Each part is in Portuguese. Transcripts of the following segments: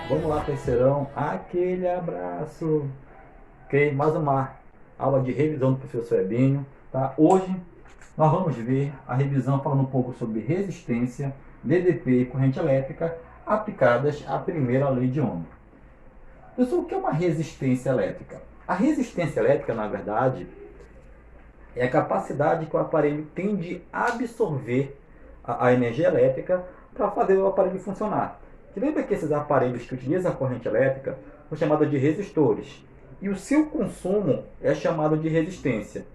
Vamos lá, terceirão. Aquele abraço. Ok? Mais uma aula de revisão do professor Ebinho. Tá? Hoje nós vamos ver a revisão falando um pouco sobre resistência, DDP e corrente elétrica aplicadas à primeira lei de Ohm. Pessoal, o que é uma resistência elétrica? A resistência elétrica, na verdade, é a capacidade que o aparelho tem de absorver a energia elétrica para fazer o aparelho funcionar. Você lembra que esses aparelhos que utilizam a corrente elétrica são chamados de resistores? E o seu consumo é chamado de resistência.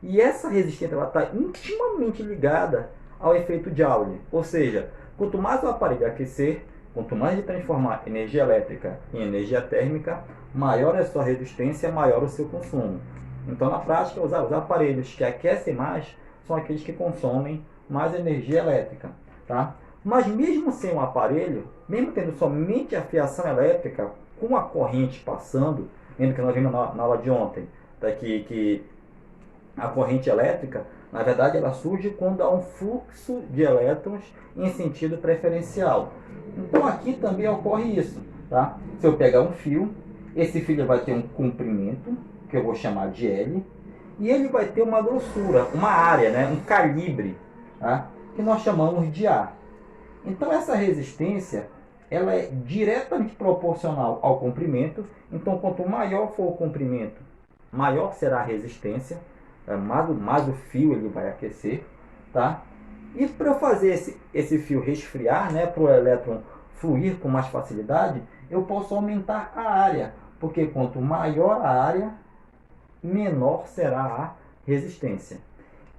E essa resistência está intimamente ligada ao efeito Joule. Ou seja, quanto mais o aparelho aquecer, quanto mais ele transformar energia elétrica em energia térmica, maior é a sua resistência, maior o seu consumo. Então, na prática, os aparelhos que aquecem mais são aqueles que consomem mais energia elétrica. Tá? Mas mesmo sem um aparelho, mesmo tendo somente a fiação elétrica, com a corrente passando, lembra que nós vimos na aula de ontem, tá? que a corrente elétrica, na verdade, ela surge quando há um fluxo de elétrons em sentido preferencial. Então aqui também ocorre isso. Tá? Se eu pegar um fio, esse fio vai ter um comprimento, que eu vou chamar de L, e ele vai ter uma grossura, uma área, né? Um calibre, tá? Que nós chamamos de A. Então essa resistência ela é diretamente proporcional ao comprimento. Então quanto maior for o comprimento, maior será a resistência, mais o fio ele vai aquecer, tá? E para fazer esse fio resfriar, né, para o elétron fluir com mais facilidade, eu posso aumentar a área, porque quanto maior a área, menor será a resistência.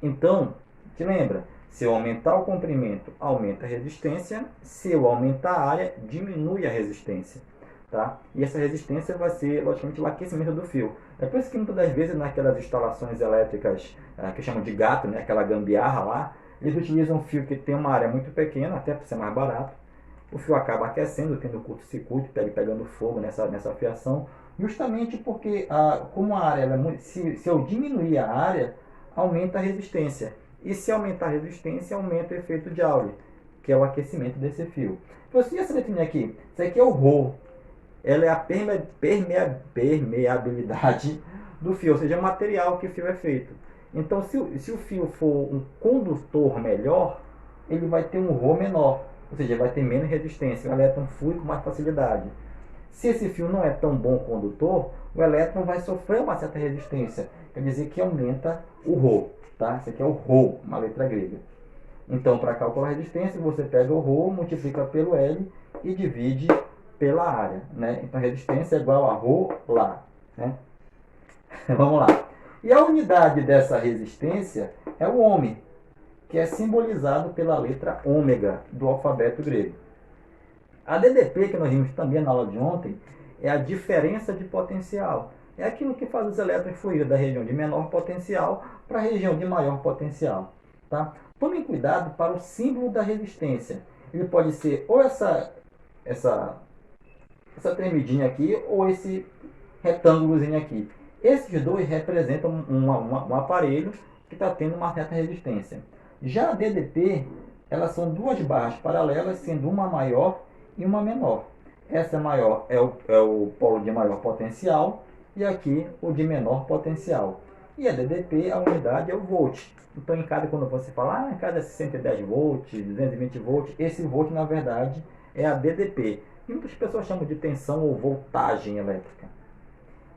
Então, te lembra, se eu aumentar o comprimento, aumenta a resistência. Se eu aumentar a área, diminui a resistência. Tá? E essa resistência vai ser, logicamente, o aquecimento do fio. É por isso que muitas das vezes naquelas instalações elétricas que chamam de gato, né, aquela gambiarra lá, eles utilizam um fio que tem uma área muito pequena, até para ser mais barato. O fio acaba aquecendo, tendo curto-circuito, pegando fogo nessa fiação, justamente porque como a área, se eu diminuir a área, aumenta a resistência. E se aumentar a resistência, aumenta o efeito Joule, que é o aquecimento desse fio. Então, se essa letrinha aqui, isso aqui é o Rho, ela é a permeabilidade do fio, ou seja, o material que o fio é feito. Então, se o fio for um condutor melhor, ele vai ter um Rho menor, ou seja, vai ter menos resistência, o elétron flui com mais facilidade. Se esse fio não é tão bom condutor, o elétron vai sofrer uma certa resistência, quer dizer que aumenta o Rho. Tá? Esse aqui é o Rho, uma letra grega. Então, para calcular a resistência, você pega o Rho, multiplica pelo L e divide pela área. Né? Então, a resistência é igual a Rho lá. Né? Vamos lá. E a unidade dessa resistência é o Ohm, que é simbolizado pela letra ômega do alfabeto grego. A DDP, que nós vimos também na aula de ontem, é a diferença de potencial. É aquilo que faz os elétrons fluir da região de menor potencial para a região de maior potencial. Tá? Tomem cuidado para o símbolo da resistência. Ele pode ser ou essa tremidinha aqui, ou esse retângulozinho aqui. Esses dois representam um aparelho que está tendo uma certa resistência. Já a DDP, elas são duas barras paralelas, sendo uma maior e uma menor. Essa maior é o polo de maior potencial e aqui o de menor potencial. E a DDP, a unidade é o volt. Então, quando você fala, em cada 110 volts, 220 volts, esse volt, na verdade, é a DDP. E muitas pessoas chamam de tensão ou voltagem elétrica.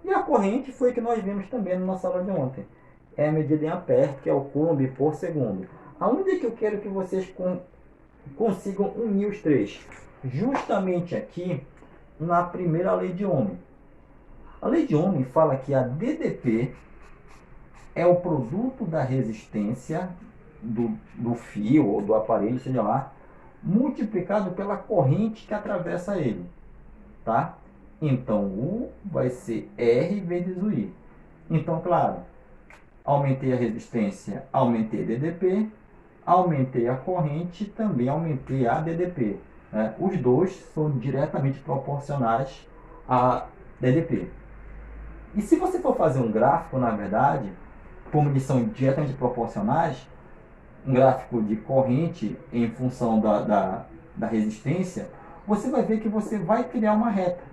E a corrente foi o que nós vimos também na nossa aula de ontem. É medida em ampere, que é o coulomb por segundo. Aonde é que eu quero que vocês consigam unir os três? Justamente aqui na primeira lei de Ohm. A lei de Ohm fala que a DDP é o produto da resistência do fio ou do aparelho, seja lá, multiplicado pela corrente que atravessa ele. Tá? Então, U vai ser R vezes o I. Então, claro, aumentei a resistência, aumentei a DDP, aumentei a corrente, também aumentei a DDP. Né? Os dois são diretamente proporcionais a DDP. E se você for fazer um gráfico, na verdade, como eles são diretamente proporcionais, um gráfico de corrente em função da resistência, você vai ver que você vai criar uma reta.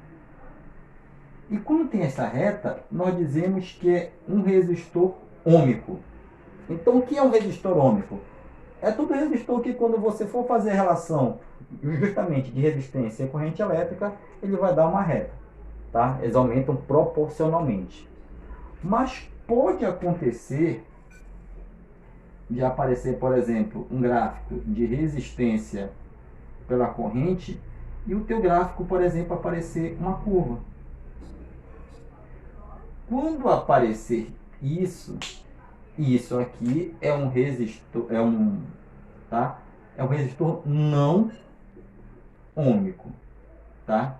E quando tem essa reta, nós dizemos que é um resistor ômico. Então, o que é um resistor ômico? É todo resistor que, quando você for fazer a relação justamente de resistência e corrente elétrica, ele vai dar uma reta. Tá? Eles aumentam proporcionalmente. Mas pode acontecer de aparecer, por exemplo, um gráfico de resistência pela corrente e o teu gráfico, por exemplo, aparecer uma curva. Quando aparecer isso aqui é um resistor, tá? É um resistor não ômico, tá?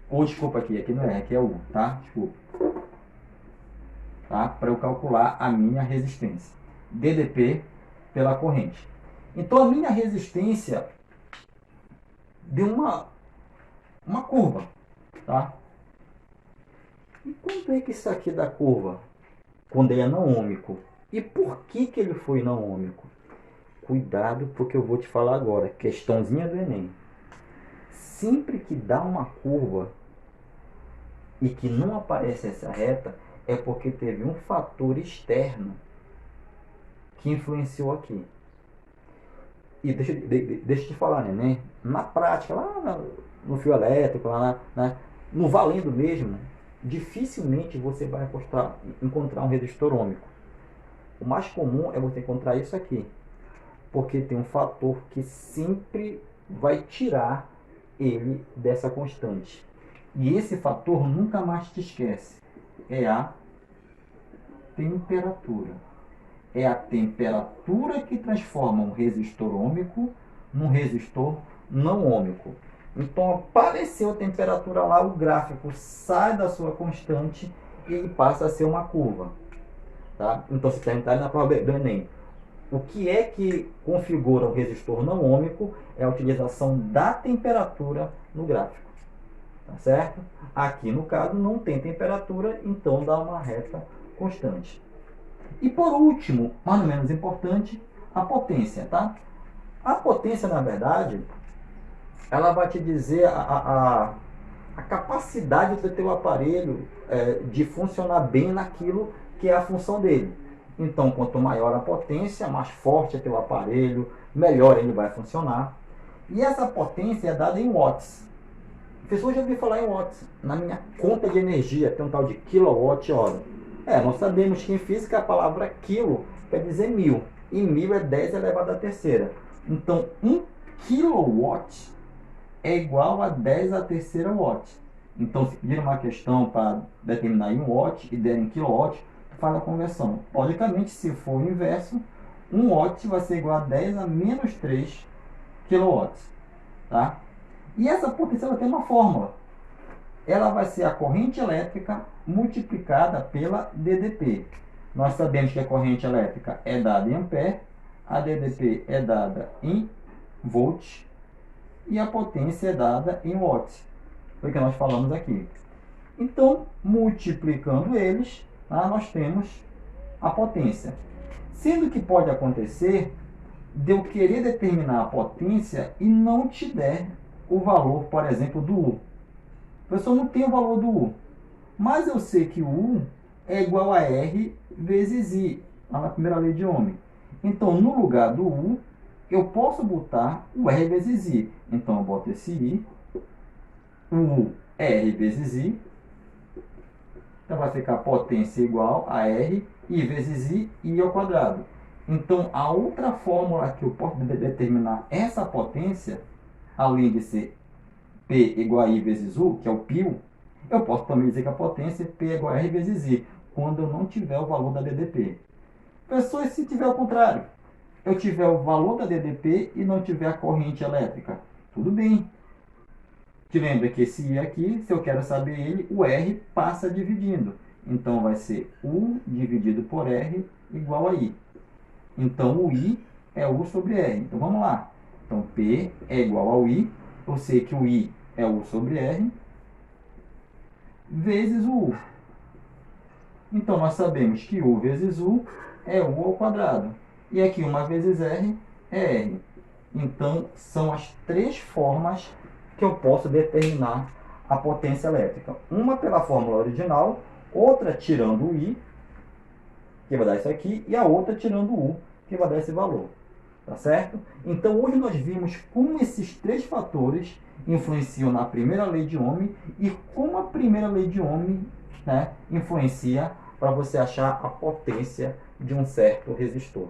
Ou desculpa aqui não é, aqui é U, tá? Desculpa. Tá? Para eu calcular a minha resistência. DDP pela corrente. Então a minha resistência deu uma curva, tá? E quanto é que isso aqui dá curva? Quando ele é não ômico. E por que ele foi não ômico? Cuidado, porque eu vou te falar agora. Questãozinha do Enem. Sempre que dá uma curva e que não aparece essa reta, é porque teve um fator externo que influenciou aqui. E deixa eu te falar, né? Na prática, lá no fio elétrico, no valendo mesmo, dificilmente você vai encontrar um resistor ômico. O mais comum é você encontrar isso aqui, porque tem um fator que sempre vai tirar ele dessa constante. E esse fator nunca mais te esquece. É a temperatura. É a temperatura que transforma um resistor ômico num resistor não ômico. Então, apareceu a temperatura lá, o gráfico sai da sua constante e passa a ser uma curva. Tá? Então, se perguntar na prova do Enem, o que é que configura o resistor não ômico? É a utilização da temperatura no gráfico. Tá certo? Aqui, no caso, não tem temperatura, então dá uma reta constante. E por último, mas não menos importante, a potência, tá? A potência, na verdade, ela vai te dizer a capacidade do teu aparelho de funcionar bem naquilo que é a função dele. Então, quanto maior a potência, mais forte é teu aparelho, melhor ele vai funcionar. E essa potência é dada em watts. Pessoas já ouviram falar em watts. Na minha conta de energia tem um tal de quilowatt-hora. Nós sabemos que em física a palavra quilo quer dizer 1000. E 1000 é 10 elevado à terceira. Então, 1 kilowatt é igual a 10 à terceira watt. Então, se pedir uma questão para determinar em watt e der em kilowatt, faz a conversão. Logicamente, se for o inverso, 1 watt vai ser igual a 10 a menos 3 kilowatts. Tá? E essa potência ela tem uma fórmula. Ela vai ser a corrente elétrica multiplicada pela DDP. Nós sabemos que a corrente elétrica é dada em ampere, a DDP é dada em volts e a potência é dada em watts. Foi o que nós falamos aqui. Então, multiplicando eles, nós temos a potência. Sendo que pode acontecer de eu querer determinar a potência e não te der o valor, por exemplo, do U. O professor não tem o valor do U, mas eu sei que o U é igual a R vezes I, lá na primeira lei de Ohm. Então, no lugar do U, eu posso botar o R vezes I. Então, eu boto esse I, o U é R vezes I. Então, vai ficar potência igual a R, I vezes I ao quadrado. Então, a outra fórmula que eu posso determinar essa potência, além de ser P igual a I vezes U, que é o π, eu posso também dizer que a potência é P igual a R vezes I, quando eu não tiver o valor da DDP. Pessoas, se tiver o contrário, eu tiver o valor da DDP e não tiver a corrente elétrica, tudo bem. Te lembra que esse I aqui, se eu quero saber ele, o R passa dividindo. Então, vai ser U dividido por R igual a I. Então, o I é U sobre R. Então, vamos lá. Então, P é igual ao I. Eu sei que o I é U sobre R vezes o U. Então, nós sabemos que U vezes U é U ao quadrado. E aqui, 1 vezes R é R. Então, são as três formas que eu posso determinar a potência elétrica. Uma pela fórmula original, outra tirando o I, que vai dar isso aqui, e a outra tirando o U, que vai dar esse valor. Tá certo? Então hoje nós vimos como esses três fatores influenciam na primeira lei de Ohm e como a primeira lei de Ohm, né, influencia para você achar a potência de um certo resistor.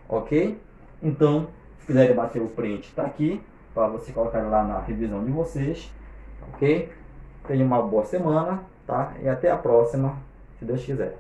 Ok? Então, se quiserem bater o print, está aqui, para você colocar lá na revisão de vocês. Ok? Tenha uma boa semana, tá? E até a próxima, se Deus quiser.